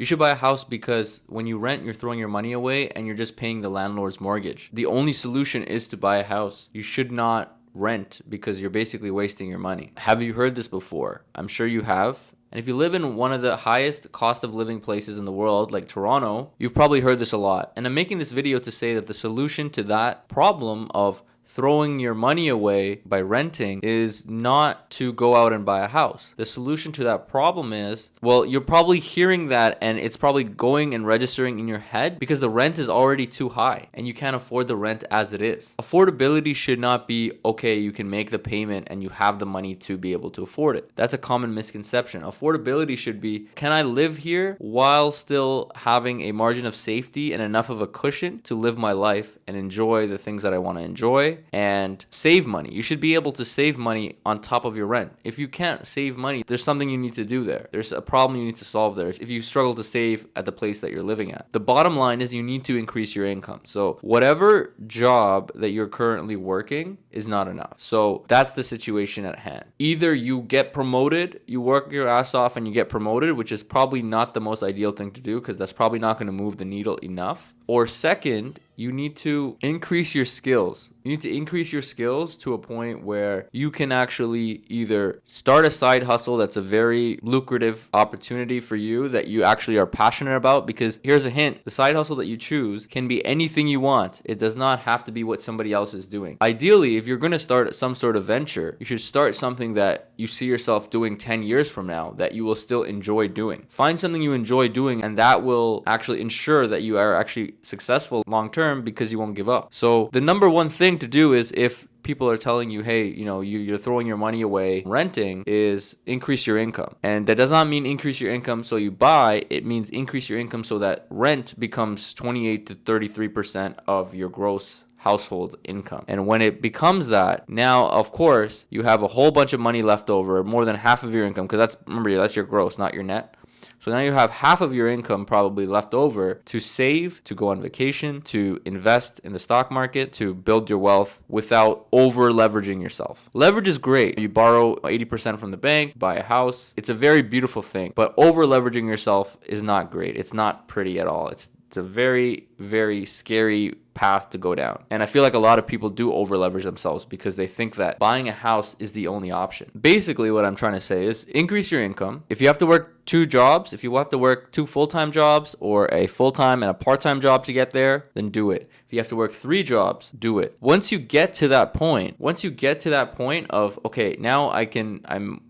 You should buy a house because when you rent, you're throwing your money away and you're just paying the landlord's mortgage. The only solution is to buy a house. You should not rent because you're basically wasting your money. Have you heard this before? I'm sure you have. And if you live in one of the highest cost of living places in the world, like Toronto, you've probably heard this a lot. And I'm making this video to say that the solution to that problem of throwing your money away by renting is not to go out and buy a house. The solution to that problem is, well, you're probably hearing that and it's probably going and registering in your head because the rent is already too high and you can't afford the rent as it is. Affordability should not be, okay, you can make the payment and you have the money to be able to afford it. That's a common misconception. Affordability should be, can I live here while still having a margin of safety and enough of a cushion to live my life and enjoy the things that I want to enjoy and save money? You should be able to save money on top of your rent. If you can't save money, there's something you need to do there. There's a problem you need to solve there if you struggle to save at the place that you're living at. The bottom line is you need to increase your income. So whatever job that you're currently working is not enough. So that's the situation at hand. Either you get promoted, you work your ass off and you get promoted, which is probably not the most ideal thing to do because that's probably not going to move the needle enough. Or second, you need to increase your skills. You need to increase your skills to a point where you can actually either start a side hustle that's a very lucrative opportunity for you that you actually are passionate about, because here's a hint, the side hustle that you choose can be anything you want. It does not have to be what somebody else is doing. Ideally, if you're going to start some sort of venture, you should start something that you see yourself doing 10 years from now that you will still enjoy doing. Find something you enjoy doing, and that will actually ensure that you are actually successful long term because you won't give up. So the number one thing to do is, if people are telling you, hey, you're throwing your money away renting, is increase your income. And that does not mean increase your income so you buy. It means increase your income so that rent becomes 28 to 33% of your gross household income. And when it becomes that, now of course you have a whole bunch of money left over, more than half of your income, because that's your gross, not your net. So now you have half of your income probably left over to save, to go on vacation, to invest in the stock market, to build your wealth without over leveraging yourself. Leverage is great. You borrow 80% from the bank, buy a house. It's a very beautiful thing, but over leveraging yourself is not great. It's not pretty at all. It's a very, very scary path to go down. And I feel like a lot of people do over leverage themselves because they think that buying a house is the only option. Basically, what I'm trying to say is increase your income. If you have to work 2 jobs, if you have to work 2 full-time jobs or a full-time and a part-time job to get there, then do it. If you have to work 3 jobs, do it. Once you get to that point of, okay, now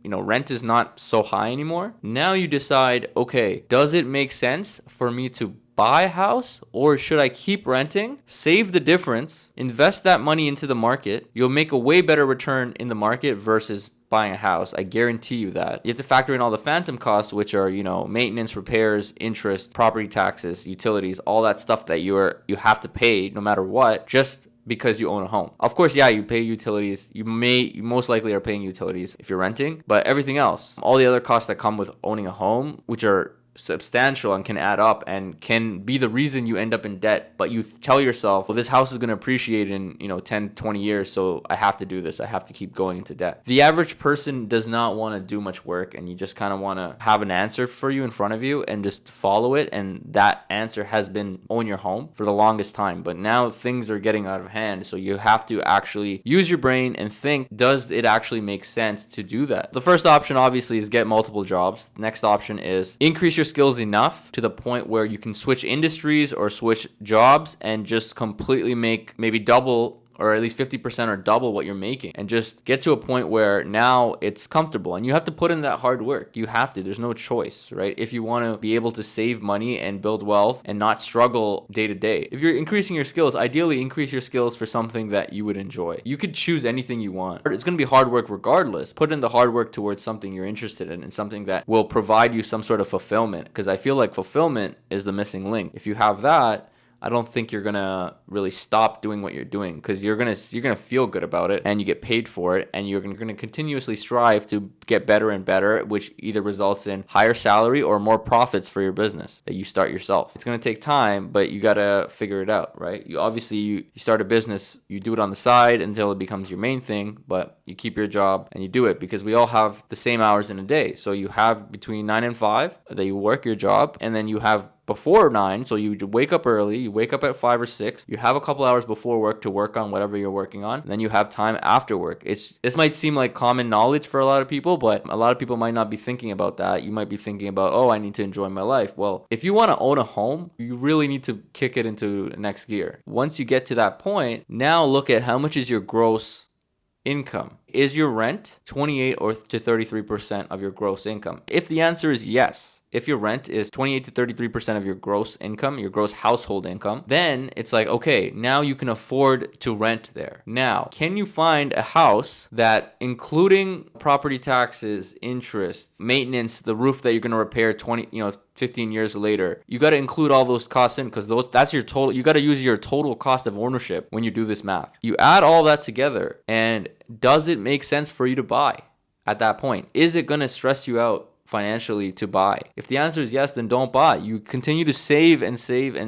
rent is not so high anymore. Now you decide, okay, does it make sense for me to buy a house, or should I keep renting, save the difference, invest that money into the market? You'll make a way better return in the market versus buying a house. I guarantee you that. You have to factor in all the phantom costs, which are, maintenance, repairs, interest, property taxes, utilities, all that stuff that you have to pay no matter what, just because you own a home. Of course, yeah, you pay utilities. You most likely are paying utilities if you're renting, but everything else, all the other costs that come with owning a home, which are substantial and can add up and can be the reason you end up in debt, but you tell yourself, well, this house is going to appreciate in 10 20 years, so I have to do this, I have to keep going into debt. The average person does not want to do much work, and you just kind of want to have an answer for you in front of you and just follow it, and that answer has been own your home for the longest time. But now things are getting out of hand, so you have to actually use your brain and think, does it actually make sense to do that? The first option obviously is get multiple jobs. Next option is increase your skills enough to the point where you can switch industries or switch jobs and just completely make maybe double or at least 50% or double what you're making, and just get to a point where now it's comfortable. And you have to put in that hard work. You have to. There's no choice, right? If you want to be able to save money and build wealth and not struggle day to day. If you're increasing your skills, ideally increase your skills for something that you would enjoy. You could choose anything you want. It's going to be hard work regardless. Put in the hard work towards something you're interested in and something that will provide you some sort of fulfillment, because I feel like fulfillment is the missing link. If you have that, I don't think you're gonna really stop doing what you're doing, because you're gonna feel good about it, and you get paid for it, and you're gonna continuously strive to get better and better, which either results in higher salary or more profits for your business that you start yourself. It's gonna take time, but you gotta figure it out, right? You start a business, you do it on the side until it becomes your main thing, but you keep your job and you do it, because we all have the same hours in a day. So you have between 9 and 5 that you work your job, and then you have before 9, so you wake up early, you wake up at 5 or 6, you have a couple hours before work to work on whatever you're working on, and then you have time after work. This might seem like common knowledge for a lot of people, but a lot of people might not be thinking about that. You might be thinking about, oh, I need to enjoy my life. Well, if you want to own a home, you really need to kick it into next gear. Once you get to that point, now look at how much is your gross income. Is your rent 28 or to 33% of your gross income? If the answer is yes, if your rent is 28 to 33% of your gross income, your gross household income, then it's like, okay, now you can afford to rent there. Now, can you find a house that, including property taxes, interest, maintenance, the roof that you're going to repair 15 years later, you got to include all those costs in, because that's your total. You got to use your total cost of ownership when you do this math. You add all that together, and does it make sense for you to buy at that point? Is it going to stress you out financially to buy? If the answer is yes, then don't buy. You continue to save and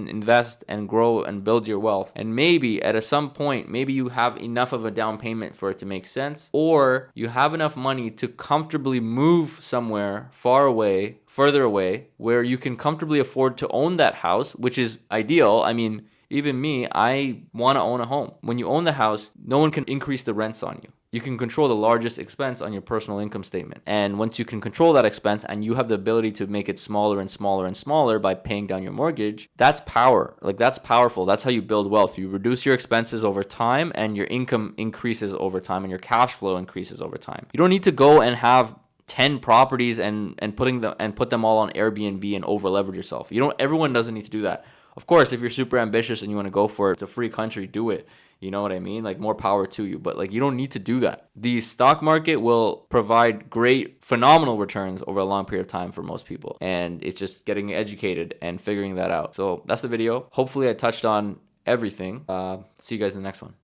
invest and grow and build your wealth. And maybe at some point, maybe you have enough of a down payment for it to make sense, or you have enough money to comfortably move somewhere further away, where you can comfortably afford to own that house, which is ideal. I mean, even me, I want to own a home. When you own the house, no one can increase the rents on you. You can control the largest expense on your personal income statement. And once you can control that expense and you have the ability to make it smaller and smaller and smaller by paying down your mortgage, that's power. Like, that's powerful. That's how you build wealth. You reduce your expenses over time, and your income increases over time, and your cash flow increases over time. You don't need to go and have 10 properties and put them all on Airbnb and over leverage yourself. Everyone doesn't need to do that. Of course, if you're super ambitious and you want to go for it, it's a free country, do it. You know what I mean? Like, more power to you. But like, you don't need to do that. The stock market will provide phenomenal returns over a long period of time for most people. And it's just getting educated and figuring that out. So that's the video. Hopefully I touched on everything. See you guys in the next one.